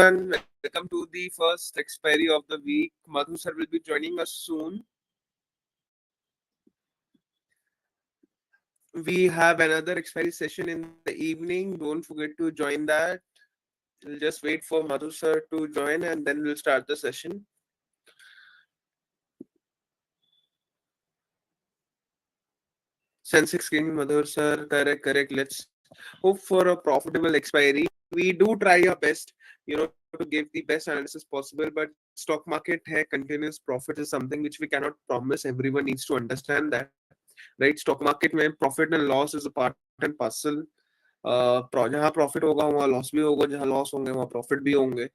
everyone. Welcome to the first expiry of the week. Madhu sir will be joining us soon. We have another expiry session in the evening. Don't forget to join that. We'll just wait for Madhu sir to join and then we'll start the session. Sensex screen, Madhu sir. Correct. Let's hope for a profitable expiry. We do try our best, to give the best analysis possible, but stock market hai continuous profit is something which we cannot promise. Everyone needs to understand that, right? Stock market mein profit and loss is a part and parcel. जहाँ profit होगा वहाँ loss भी होगा, जहाँ loss होंगे वहाँ profit भी होंगे.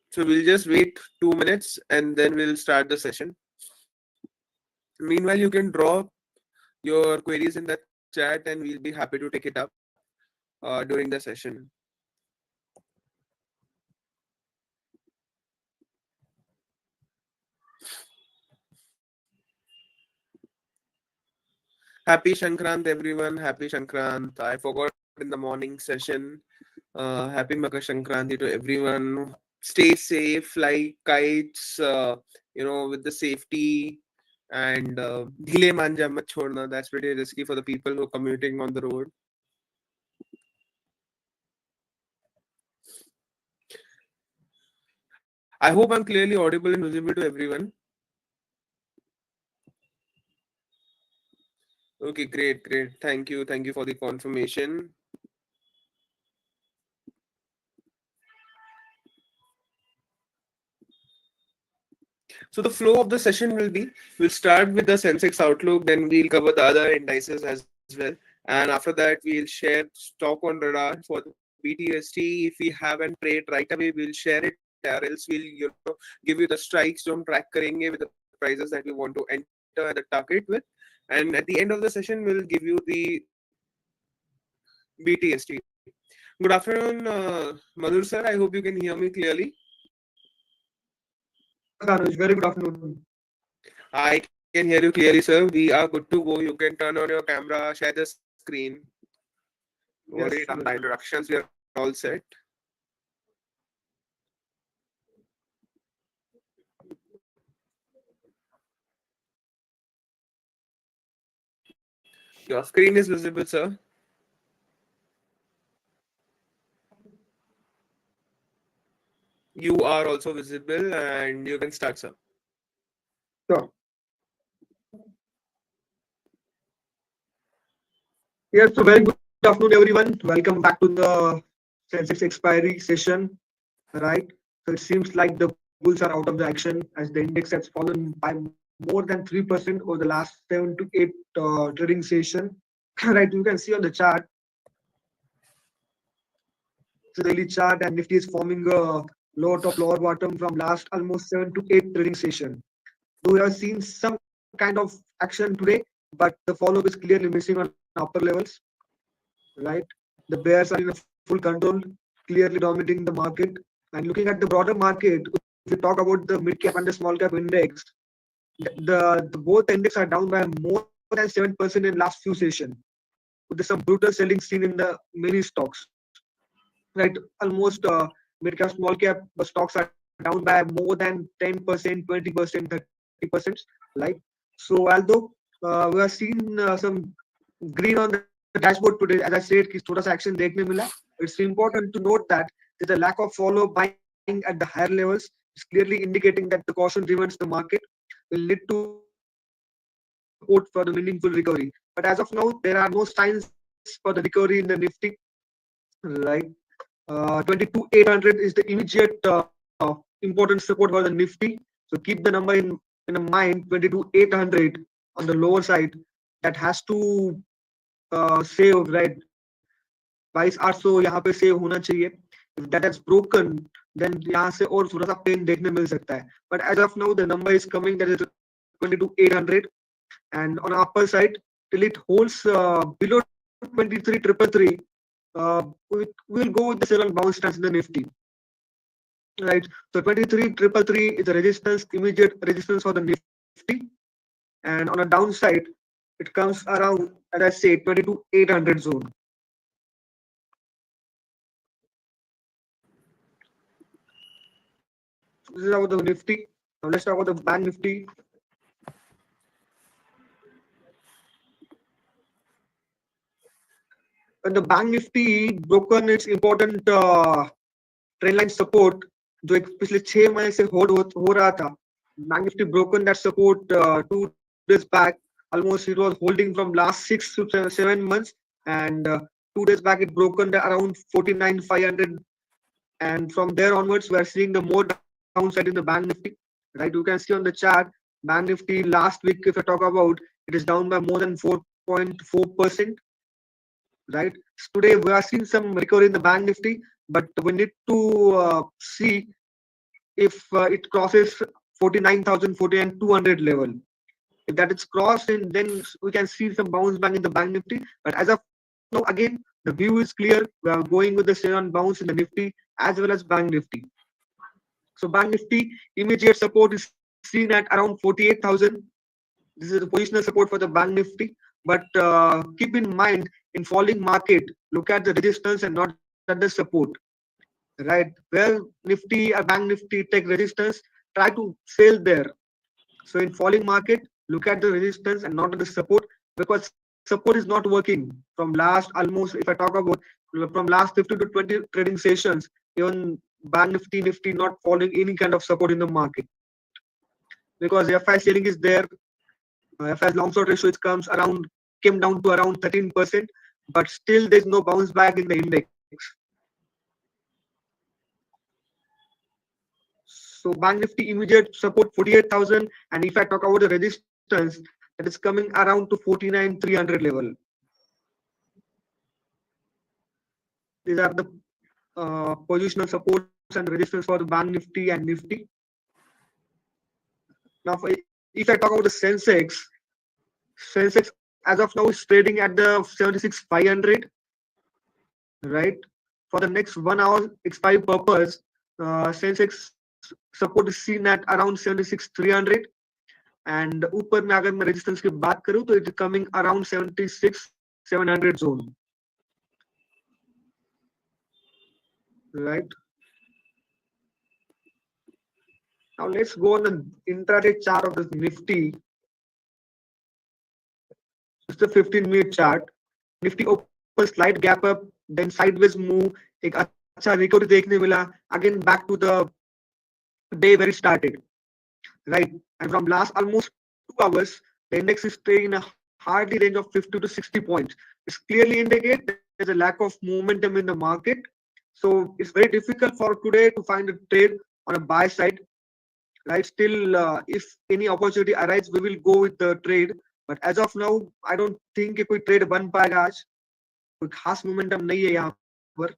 So we'll just wait 2 minutes and then we'll start the session. Meanwhile, you can drop your queries in the chat and we'll be happy to take it up during the session. Happy Shankrant, everyone. Happy Shankrant. I forgot in the morning session. Happy Makar Shankranti to everyone. Stay safe, fly kites, with the safety. And dhile manja mat chhodna. That's pretty risky for the people who are commuting on the road. I hope I'm clearly audible and visible to everyone. Okay, great. Thank you for the confirmation. So the flow of the session will be, we'll start with the Sensex outlook, then we'll cover the other indices as well. And after that, we'll share stock on radar for the BTST. If we haven't trade right away, we'll share it, or else we'll, give you the strikes, जो हम track करेंगे with the prices that we want to enter the target with. And at the end of the session, we'll give you the BTST. Good afternoon, Madhur sir. I hope you can hear me clearly. Anuj, very good afternoon. I can hear you clearly, sir. We are good to go. You can turn on your camera, share the screen. Yes, Already done the introductions. We are all set. Your screen is visible, sir. You are also visible, and you can start, sir. sure. Yes, so very good afternoon, everyone. Welcome back to the Sensex expiry session. Right. So it seems like the bulls are out of the action as the index has fallen by more than 3% over the last 7 to 8 trading session. Right. You can see on the chart. So the daily chart and Nifty is forming a lower top, lower bottom from last almost 7 to 8 trading session. So we have seen some kind of action today, but the follow-up is clearly missing on upper levels, right? The bears are in a full control, clearly dominating the market. And looking at the broader market, if we talk about the mid cap and the small cap index, the both index are down by more than 7% in last few sessions. There's some brutal selling seen in the many stocks, right? Almost mid cap, small cap stocks are down by more than 10%, 20%, 30%, right? So although we have seen some green on the dashboard today, as I said, कि थोड़ा सा action देखने मिला. It's important to note that there's a lack of follow buying at the higher levels. It's clearly indicating that the caution remains the market will need to support for the meaningful recovery. But as of now, there are no signs for the recovery in the Nifty. Right, 22,800 is the immediate important support for the Nifty. So keep the number in mind. 22,800 on the lower side. That has to save, right? 22,800 यहाँ पे save होना चाहिए. If that has broken, then यहाँ से और थोड़ा सा pen देखने मिल सकता है. But as of now, the number is coming, that is 22,800, and on upper side, till it holds below 23,333, we'll go with the sell and bounce stance in the Nifty. Right, so 23,333 is the resistance, immediate resistance for the Nifty, and on a downside, it comes around, as I say, 22,800 zone. This is about the Nifty. Now let's talk about the Bank Nifty. When the Bank Nifty broken its important trend line support जो एक पिछले 6 महीने से हो रहा था, bank Nifty broken that support 2 days back. Almost it was holding from last 6 to 7 months, and 2 days back it broken around 49,500, and from there onwards we are seeing the more downside in the bank nifty. Right, you can see on the chart, bank nifty last week, if I talk about, it is down by more than 4.4%. Right, today we are seeing some recovery in the bank nifty, but we need to see if it crosses 49,000, 49,200 level. If that is crossed, and then we can see some bounce back in the bank nifty. But as of now, again, the view is clear. We are going with the same on bounce in the nifty as well as bank nifty. So bank nifty immediate support is seen at around 48,000. This is the positional support for the bank nifty. But keep in mind, in falling market, look at the resistance and not at the support. Right, where nifty or bank nifty take resistance, try to sell there. So in falling market, look at the resistance and not at the support, because support is not working from last, almost, if I talk about from last 15 to 20 trading sessions, even bank nifty not following any kind of support in the market, because FI selling is there. FI long short ratio it comes around, came down to around 13%, but still there's no bounce back in the index. So bank nifty immediate support 48,000, and if I talk about the resistance, that is coming around to 49,300 level. These are the positional supports and resistance for the bank nifty and nifty. Now if I talk about the Sensex as of now is trading at the 76,500. Right, for the next 1 hour expiry purpose, Sensex support is seen at around 76,300, and ऊपर में अगर मैं resistance की बात करूं तो it is coming around 76,700 zone. Right, now let's go on the intraday chart of the nifty. It's the 15-minute chart. Nifty open slight gap up, then sideways move, एक अच्छा recovery देखने मिला, again back to the day where it started. Right, and from last almost 2 hours, the index is staying in a hardly range of 50 to 60 points. It's clearly indicate there's a lack of momentum in the market. So it's very difficult for today to find a trade on a buy side. Right, still if any opportunity arises, we will go with the trade. But as of now, I don't think कोई trade बन पाएगा आज. कोई खास momentum नहीं है यहाँ पर.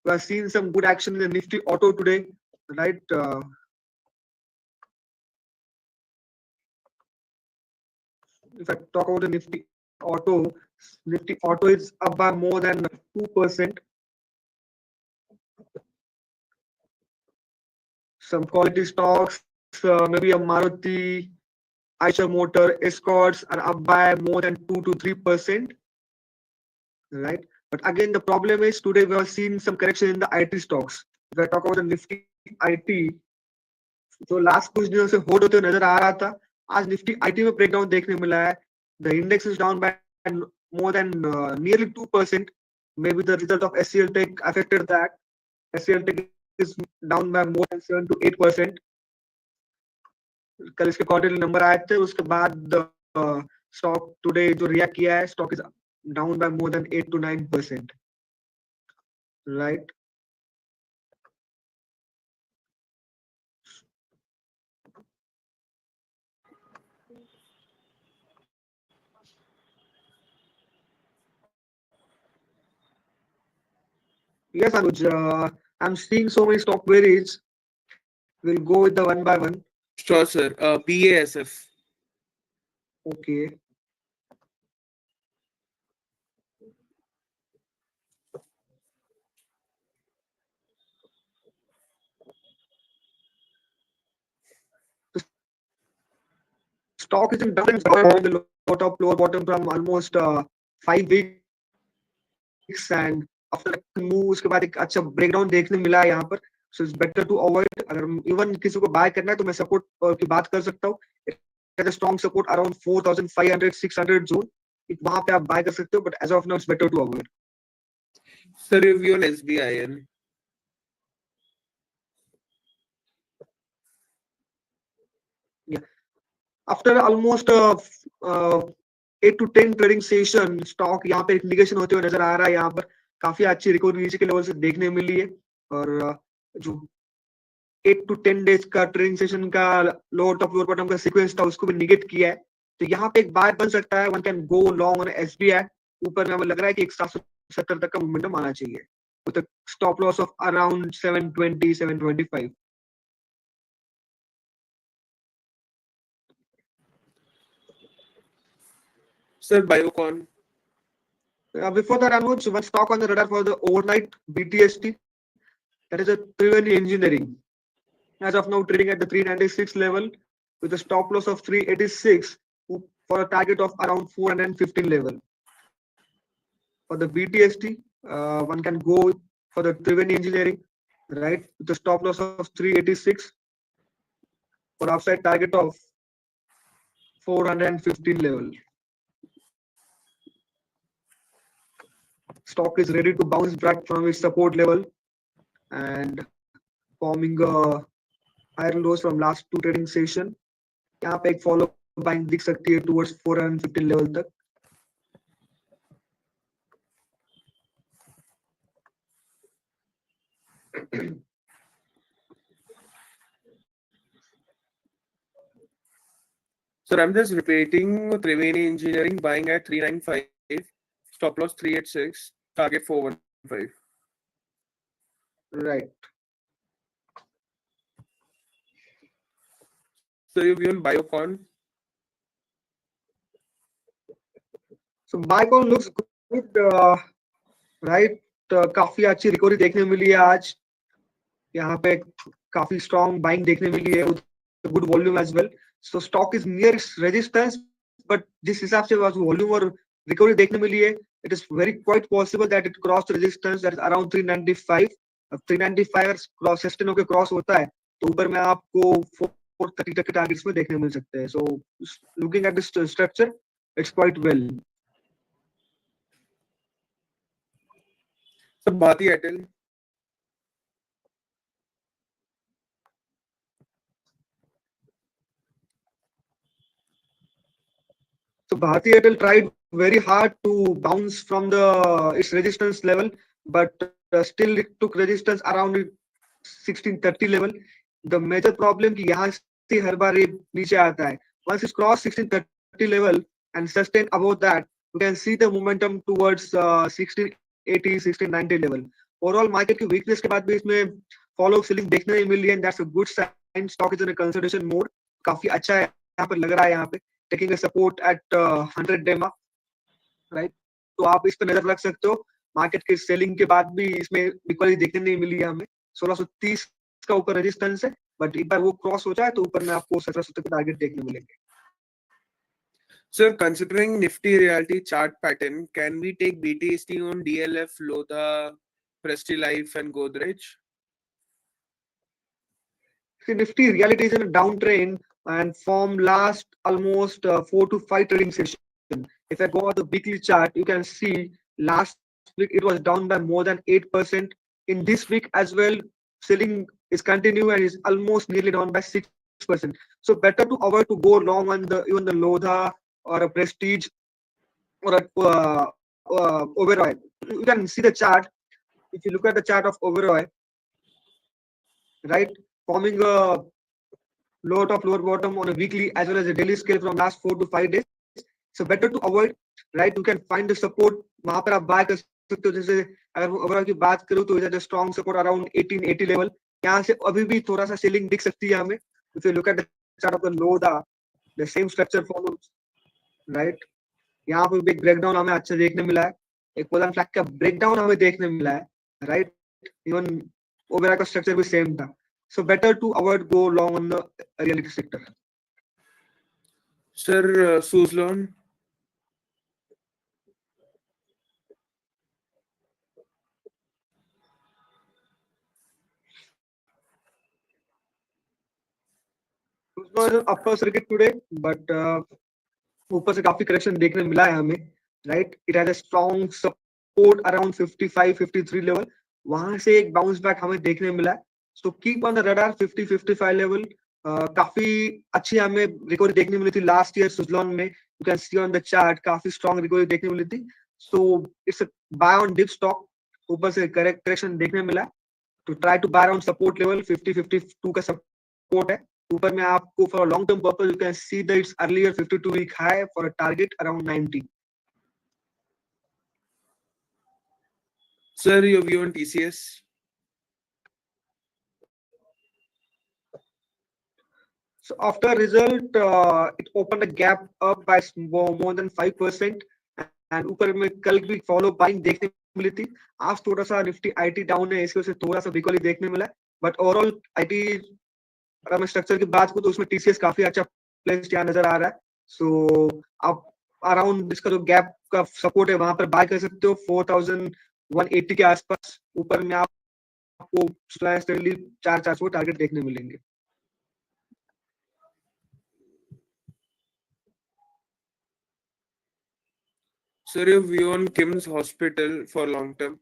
We are seeing some good action in the Nifty Auto today. Right. If I talk about the Nifty Auto is up by more than 2%. Some quality stocks, maybe a Maruti, Eicher Motor, Escorts are up by more than 2 to 3%. Right, but again the problem is today we are seeing some correction in the IT stocks. If I talk about the Nifty IT, जो last कुछ दिनों से hold होते नजर आ रहा था, आज Nifty IT में ब्रेकडाउन देखने मिला है. The index is down by more than nearly 2%. Maybe the result of SCL Tech affected that. SCL Tech is down by more than 7 to 8%. कल इसके क्वार्टरली नंबर आए थे, उसके बाद स्टॉक टुडे जो रिएक्ट किया है, stock is down by more than 8 to 9%. Right. Yes, Anuj. I'm seeing so many stock queries. We'll go with the one by one. Sure, sir. BASF. Okay. The stock is in down the low top, lower bottom from almost 5 weeks, and after move उसके बाद एक अच्छा breakdown देखने मिला है यहाँ पर. So it's better to avoid. अगर इवन किसी को बाय करना है तो मैं सपोर्ट की बात कर सकता हूँ. It has strong support around 4500 600 zone. वहां पे आप बाय कर सकते हो, but as of now it's better to avoid. Sir, review on SBIN. After almost 8 to 10 trading session stock यहाँ पे इंडिकेशन होते हुए नजर आ रहा है. यहाँ पर काफी अच्छी रिकवरी नीचे के लेवल से देखने मिली है. और जो 8 to 10 डेज का ट्रेडिंग सेशन का लोअर टॉप लोअर बॉटम का सीक्वेंस था उसको भी निगेट किया है. तो यहाँ पे एक बाय बन सकता है. One can go long on SBI. ऊपर में हमें लग रहा है कि 770 तक का मोमेंटम आना चाहिए with stop loss of around 720 725. Sir, Biocon. Before that, Anuj, one stock on the radar for the overnight BTST, that is a Triveni Engineering. As of now, trading at the 396 level with a stop loss of 386 for a target of around 415 level. For the BTST, one can go for the Triveni Engineering, right, with a stop loss of 386 for upside target of 415 level. Stock is ready to bounce back from its support level and forming a higher lows from last two trading session. यहाँ पे एक follow buying दिख सकती है towards 415 level तक. Sir, I'm just repeating Triveni Engineering buying at 395, stop loss 386, target 415. Right. So you view on Biocon. So Bicon looks good, right? काफी अच्छी recovery देखने मिली है आज. यहाँ पे काफी स्ट्रॉन्ग बाइंग देखने मिली है, good volume as well. So stock is near resistance, but जिस हिसाब से वॉल्यूम और रिकवरी देखने मिली है, it is very quite possible that it cross resistance that is around 395. अब 395 क्रॉस सस्टेन होकर क्रॉस होता है तो ऊपर में आपको 430 तक के टारगेट्स में देखने मिल सकते हैं. So looking at this structure, it's quite well. So Bharti Airtel. So Bharti Airtel tried very hard to bounce from the its resistance level, but still it took resistance around 1630 level. The major problem कि यहाँ से हर बार ये नीचे आता है. Once it cross 1630 level and sustain above that, you can see the momentum towards 1680 1690 level. Overall market की weakness के बाद भी इसमें follow सेलिंग देखने नहीं मिल रही है, and that's a good sign. Stock is in a consolidation mode. काफी अच्छा है यहाँ पर लग रहा है. यहाँ पे taking a support at 100 डेमा, राइट. तो आप इस पे नजर रख सकते हो. मार्केट के सेलिंग के बाद भी इसमें इक्वली देखने नहीं मिली है हमें. 1630 का ऊपर रेजिस्टेंस है, बट एक बार वो क्रॉस हो जाए तो ऊपर में आपको 1700 के टारगेट देखने मिलेंगे. Sir, considering Nifty reality chart pattern, can we take BTST on DLF, Lotha, Prestige Life, and Godrej? See, Nifty reality is in a downtrend and from last almost 4 to 5 trading session. If I go on the weekly chart, you can see last week it was down by more than 8%. In this week as well, selling is continuing and is almost nearly down by 6%. So better to avoid to go long on the even the Lodha or a Prestige or a Overoy. You can see the chart. If you look at the chart of Overoy, right, forming a lower top, lower bottom on a weekly as well as a daily scale from last 4 to 5 days. So better to avoid, right? You can find the support. वहां पर आप buy कर सकते हो. जैसे अगर overall की बात करूँ तो इधर स्ट्रॉन्ग सपोर्ट अराउंड 1880 लेवल. यहाँ से अभी भी थोड़ा सा सेलिंग दिख सकती है हमें. If you look at the chart of the low, the same structure follows, right? यहाँ पे भी एक ब्रेकडाउन हमें अच्छा देखने मिला है. एक पोलन फ्लैग का ब्रेकडाउन हमें देखने मिला है, राइट. इवन ओबेरा का स्ट्रक्चर भी सेम था. So better to avoid go long on the reality sector. Sir, Suzlon. was an upper circuit today, but ऊपर से काफी करेक्शन देखने मिला है हमें, right. It has a strong support around 55 53 level. वहां से एक बाउंस बैक हमें देखने मिला है. So keep on the radar 50 55 level. काफी अच्छी हमें रिकवरी देखने मिली थी लास्ट ईयर सुजलॉन में. You can see on the chart काफी स्ट्रॉन्ग रिकवरी देखने मिली थी. So it's buy on dip stock. ऊपर से करेक्शन देखने मिला. तो try to buy around support level 50 52 का सपोर्ट है. ऊपर में आपको for long term purpose you can see that it's earlier 52 week high for a target around 90. Sir, your view on TCS? So after result, it opened a gap up by more than 5%. And ऊपर में कल भी follow buying देखने मिली थी. आज थोड़ा सा निफ्टी आईटी डाउन है, इसकी वजह से थोड़ा सा रिकवरी देखने मिला. बट ओवरऑल आईटी अगर मैं स्ट्रक्चर की बात करूं तो उसमें टीसीएस काफी अच्छा प्लेस यहाँ नजर आ रहा है. सो आप अराउंड इसका जो गैप का सपोर्ट है वहां पर बाय कर सकते हो 4180 के आसपास. ऊपर में आपको स्टेडली 400 टारगेट देखने मिलेंगे. Sir, your view on Kim's Hospital for long term?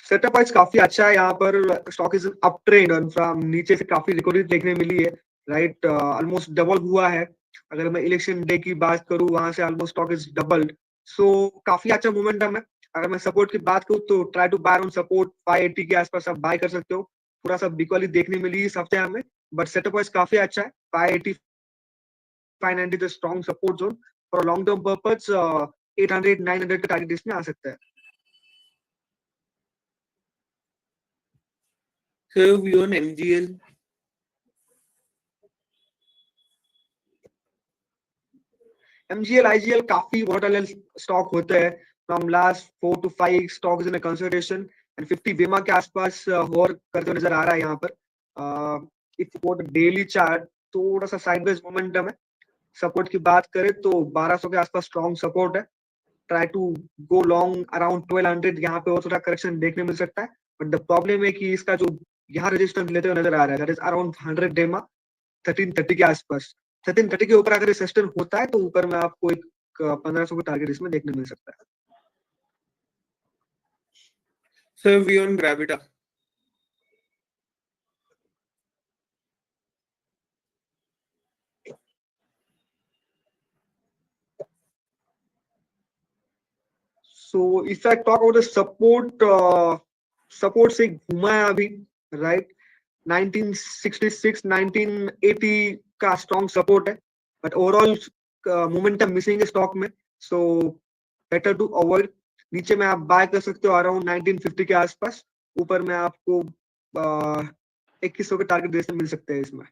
Setup wise काफी अच्छा है. यहाँ पर स्टॉक इज अप ट्रेंड और फ्रॉम नीचे से काफी रिकवरी देखने मिली है, राइट. ऑलमोस्ट डबल हुआ है. अगर मैं इलेक्शन डे की बात करूं वहां से ऑलमोस्ट स्टॉक इज डबल्ड. सो काफी अच्छा मोमेंटम है. अगर मैं सपोर्ट की बात करूं तो try to buy on support 580 के आसपास आप बाय कर सकते हो. थोड़ा सा बिकवाली देखने मिली इस हफ्ते हमें, बट सेटअप वाइज काफी अच्छा है. 580 590 the strong support zone for long term purpose. 800 900 का टारगेट इसमें आ सकता है. Sir, your view on MGL? MGL IGL काफी वोलेटाइल स्टॉक होते हैं. From last 4 to 5 stocks in consideration and 50 बीमा के आसपास और करते हुए नजर आ रहा है यहाँ पर. इफ यू डेली चार्ट थोड़ा सा साइडवेज मोमेंटम है. सपोर्ट की बात करें तो 1200 के आसपास स्ट्रॉन्ग सपोर्ट है. Try to go long around 1200. यहाँ पे और थोड़ा करेक्शन देखने मिल सकता है. बट द प्रॉब्लम है कि इसका जो यहाँ रेजिस्टेंस लेते हुए नजर आ रहा है दैट इज अराउंड 100 डेमा 1330 के आसपास. 1330 के ऊपर अगर सस्टेन होता है तो ऊपर में आपको एक 1500 का टारगेट इसमें देखने मिल सकता है. Sir, your view on Gravita? So if I talk about the support, support से घूमा है अभी, राइट. 1966 1980 का स्ट्रॉन्ग सपोर्ट है. बट ओवरऑल मोमेंटम मिसिंग है स्टॉक में. So better to avoid. नीचे में आप बाय कर सकते हो अराउंड 1950 के आसपास. ऊपर में आपको 2100 के टारगेट देखने मिल सकते हैं इसमें.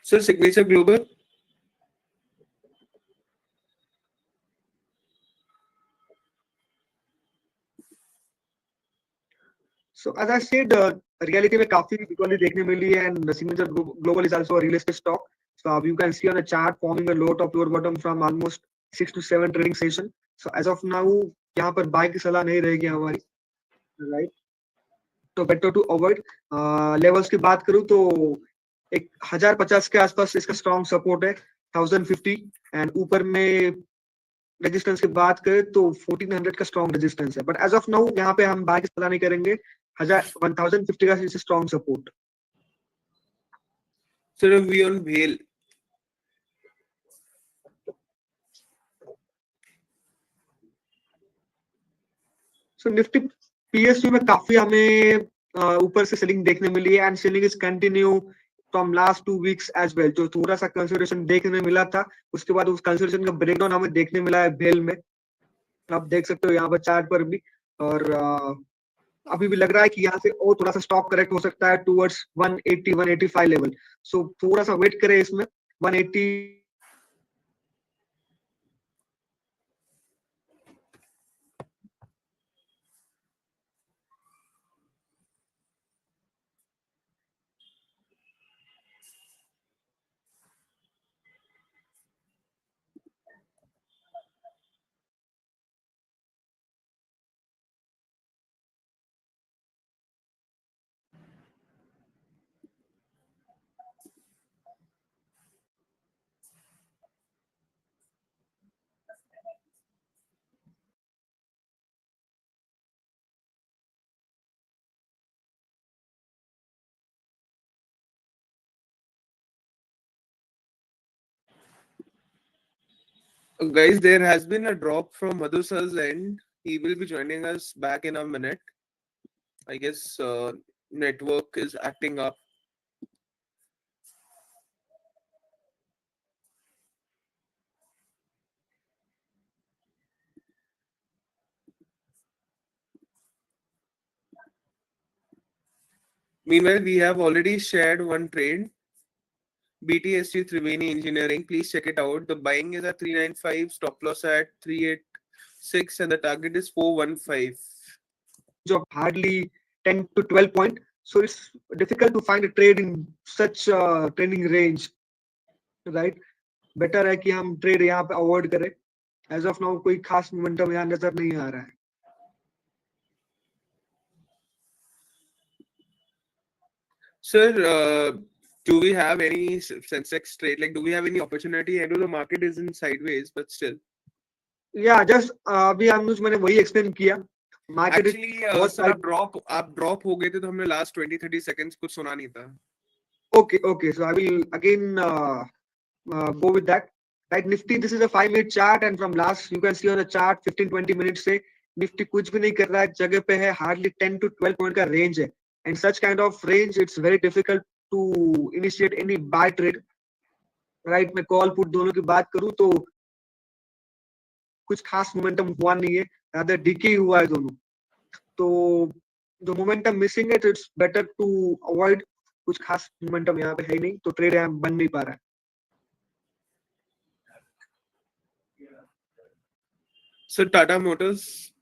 Sir, Signature Global? So as I said, reality में काफी इक्वली देखने मिली है. And Signature Global is also a real estate stock. So you can see on the chart forming a low top lower bottom from almost 6 to 7 trading session. So as of now यहाँ पर bye की सलाह नहीं रहेगी हमारी, right. तो better to avoid. Levels की बात करूँ तो 1050 के आसपास इसका स्ट्रॉन्ग सपोर्ट है. 1050 एंड ऊपर में रेजिस्टेंस की बात करें तो 1400 का स्ट्रॉन्ग रेजिस्टेंस है. बट एज ऑफ नाउ यहाँ पे हम बाय की सलाह नहीं करेंगे. 1050 का strong support. Sir, your view on Bhel? So Nifty PSU में काफी हमें ऊपर से सेलिंग देखने मिली है. And selling is continue from last 2 weeks as well. जो थोड़ा सा कंसिडरेशन देखने मिला था उसके बाद उस कंसिडरेशन का ब्रेकडाउन हमें देखने मिला है भेल में. आप देख सकते हो यहाँ पर चार्ट पर भी. और अभी भी लग रहा है कि यहाँ से और थोड़ा सा स्टॉक करेक्ट हो सकता है टूवर्ड्स 180 185 लेवल. सो थोड़ा सा वेट करें इसमें 180. Guys, there has been a drop from Madhu sir's end. He will be joining us back in a minute. I guess network is acting up. Meanwhile, we have already shared one trade. BTSG Triveni Engineering. Please check it out. The buying is at 395, stop loss at 386, and the target is 415. Of hardly 10 to 12 point. So it's difficult to find a trade in such trending range, right? Better है कि हम trade यहाँ पे avoid करें. As of now कोई खास momentum यहाँ नजर नहीं आ रहा है. Sir, do we have any Sensex trade? Like, do we have any opportunity? I know the market is in sideways, but still. या जस्ट अभी अनुज मैंने वही एक्सप्लेन किया. मार्केट Actually, sir, आप ड्रॉप हो गए थे तो हमने लास्ट 20-30 seconds कुछ सुना नहीं था. okay, so I will again go with that. Right, Nifty, this is a 5-minute chart and from last you can see on the chart 15-20 minutes से Nifty कुछ भी नहीं कर रहा है, जगह पे है, hardly 10 to 12 point का range है, and such kind of range it's very difficult to initiate any buy trade. Right, मैं call put दोनों की बात करूं तो कुछ खास मोमेंटम हुआ नहीं है, rather decay हुआ है दोनों. तो जो मोमेंटम मिसिंग है, तो इट्स बेटर टू अवॉइड. कुछ खास मोमेंटम यहाँ पे है ही नहीं, तो ट्रेड यहाँ बन नहीं पा रहा है. Sir, Tata Motors.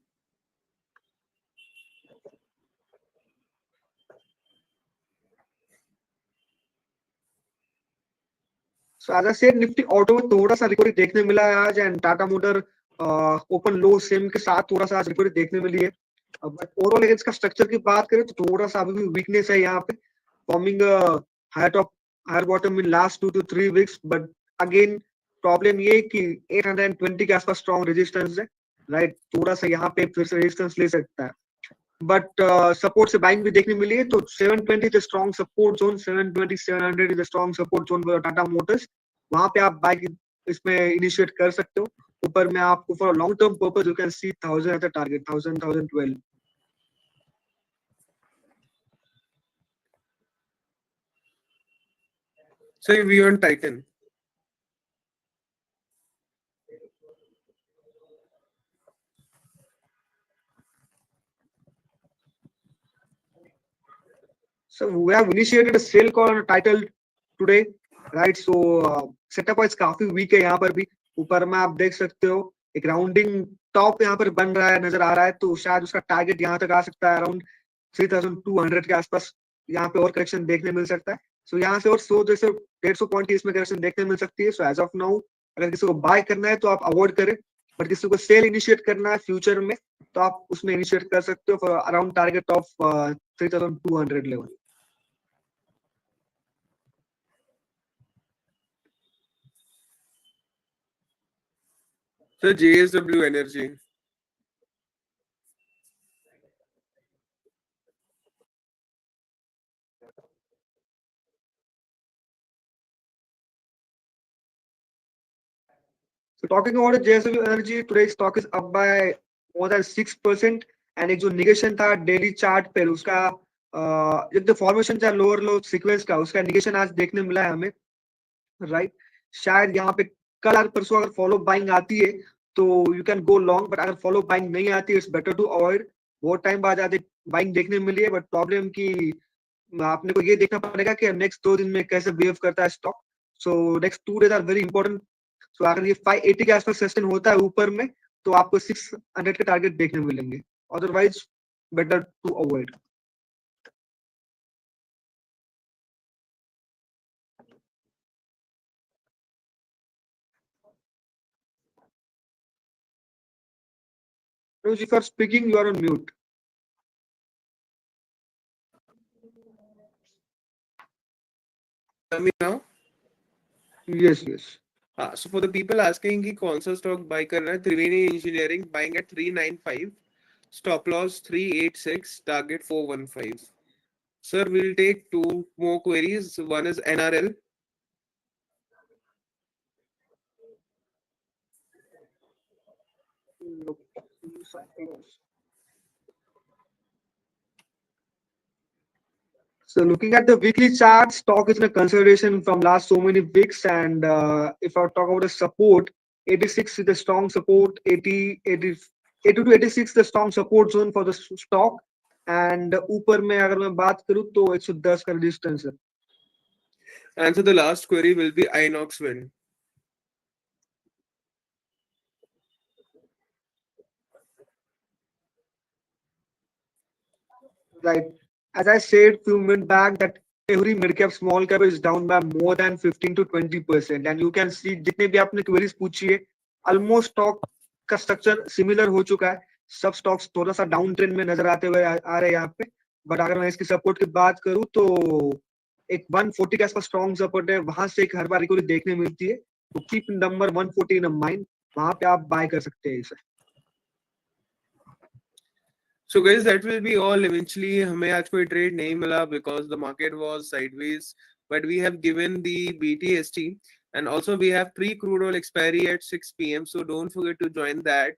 So as I said, Nifty auto में थोड़ा सा रिकवरी देखने मिला है आज, and Tata motor open low same के साथ थोड़ा सा आज रिकवरी देखने मिली है. बट ओवरऑल अगर इसका स्ट्रक्चर की बात करें तो थोड़ा सा अभी भी वीकनेस है यहाँ पे, forming higher top higher bottom in last 2 to 3 weeks. But again problem ये कि 820 के आसपास स्ट्रॉन्ग रेजिस्टेंस है, राइट. थोड़ा सा यहाँ पे फिर से रेजिस्टेंस ले सकता है, बट सपोर्ट से बाइंग भी देखने मिली है. तो 720 is strong support zone, 720 700 is strong support zone for Tata Motors. वहां पे आप बाइक इसमें इनिशिएट कर सकते हो. ऊपर में आपको for long term purpose you can see 1000 as a target, 1000 1012. Sir, we on Titan. So we have initiated a sale call on a title today, right? So setup wise काफी weak है यहाँ पर भी. ऊपर में आप देख सकते हो एक राउंडिंग टॉप यहाँ पर बन रहा है, नजर आ रहा है. तो शायद उसका टारगेट यहाँ तक आ सकता है, अराउंड 3200 के आसपास यहाँ पे और करेक्शन देखने मिल सकता है. सो यहाँ से और 100 पॉइंट की इसमें करेक्शन देखने मिल सकती है. सो एज ऑफ नाउ अगर किसी को बाय करना है तो आप अवॉइड करें, बट किसी को सेल इनिशिएट करना है फ्यूचर में तो आप उसमें इनिशिएट कर सकते हो for around target of 3200 level. Sir, JSW Energy. So talking about the JSW Energy, today's stock is up by more than 6%. And एक जो निगेशन था डेली चार्ट पे उसका एक जो फॉर्मेशन था लोअर लो सीक्वेंस का, उसका निगेशन आज देखने मिला है हमें, राइट. शायद यहाँ पे कल और परसों अगर फॉलो बाइंग आती है तो you can go long, but अगर फॉलो बाइंग नहीं आती इट्स बेटर टू अवॉइड. बहुत टाइम बाद आते बाइंग देखने मिली है, बट प्रॉब्लम की आपने को ये देखना पड़ेगा कि नेक्स्ट 2 दिन में कैसे बिहेव करता है stock. So next 2 days are very important. तो अगर ये 580 के आसपास सस्टेन होता है ऊपर में तो आपको 600 के टारगेट देखने मिलेंगे, otherwise better to avoid. If you are speaking, you are on mute. Tell me now. Yes. So for the people asking कि कौन सा stock buy करना है, त्रिवेणी Engineering buying at 395, stop loss 386, target 415. Sir, we'll take 2 more queries. One is NRL. Look, so looking at the weekly chart, stock is in a consolidation from last so many weeks. And if I talk about the support, 86 is the strong support, 80 to 86 the strong support zone for the stock. And ऊपर में अगर मैं बात करूँ तो 110 का resistance है. And so the last query will be Inox Wind. Right. As I said few minutes back that every mid cap, small cap is down by more than 15 to 20%. And you can see जितने भी आपने queries पूछी है, almost stock का structure similar हो चुका है. सब stocks थोड़ा सा डाउन ट्रेंड में नजर आते हुए आ रहे हैं यहाँ पे. बट अगर मैं इसकी सपोर्ट की बात करूँ तो एक 140 का इसका स्ट्रॉन्ग सपोर्ट है, वहां से एक हर बार रिकवरी देखने मिलती है. तो कीप नंबर 140 इन माइंड, वहां पे आप बाय कर सकते हैं इसे. So guys, that will be all. Eventually, हमें आज कोई trade नहीं मिला because the market was sideways. But we have given the BTST and also we have pre-crude oil expiry at 6 p.m. So don't forget to join that.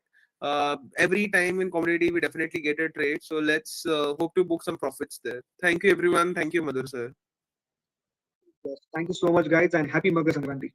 Every time in commodity, we definitely get a trade. So let's hope to book some profits there. Thank you everyone. Thank you, Madhur sir. Yes. Thank you so much guys and happy Makar Sankranti.